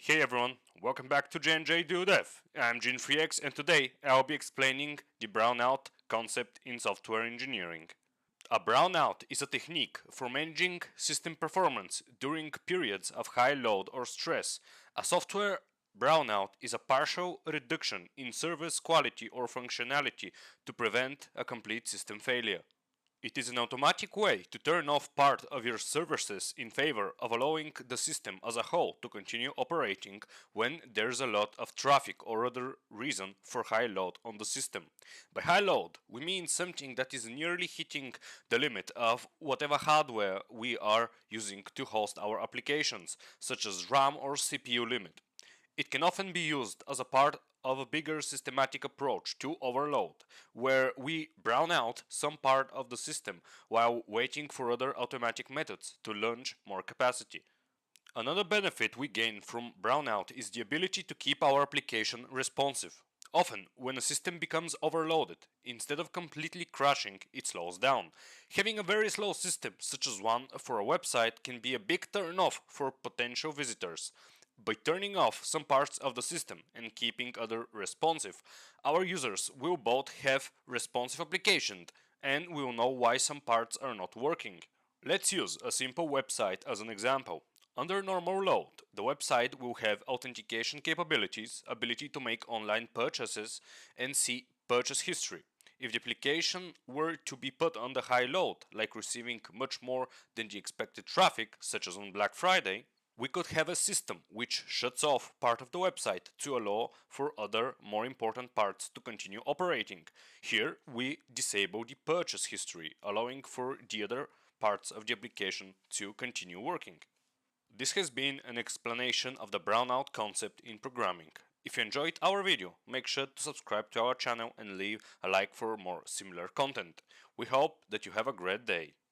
Hey everyone, welcome back to J&J Do Dev. I'm Gene3X and today I'll be explaining the brownout concept in software engineering. A brownout is a technique for managing system performance during periods of high load or stress. A software brownout is a partial reduction in service quality or functionality to prevent a complete system failure. It is an automatic way to turn off part of your services in favor of allowing the system as a whole to continue operating when there's a lot of traffic or other reason for high load on the system. By high load, we mean something that is nearly hitting the limit of whatever hardware we are using to host our applications, such as RAM or CPU limit. It can often be used as a part of a bigger systematic approach to overload, where we brown out some part of the system while waiting for other automatic methods to launch more capacity. Another benefit we gain from brownout is the ability to keep our application responsive. Often, when a system becomes overloaded, instead of completely crashing, it slows down. Having a very slow system, such as one for a website, can be a big turn-off for potential visitors. By turning off some parts of the system and keeping other responsive, our users will both have responsive applications and will know why some parts are not working. Let's use a simple website as an example. Under normal load, the website will have authentication capabilities, ability to make online purchases, and see purchase history. If the application were to be put under high load, like receiving much more than the expected traffic, such as on Black Friday, we could have a system which shuts off part of the website to allow for other more important parts to continue operating. Here we disable the purchase history, allowing for the other parts of the application to continue working. This has been an explanation of the brownout concept in programming. If you enjoyed our video, make sure to subscribe to our channel and leave a like for more similar content. We hope that you have a great day.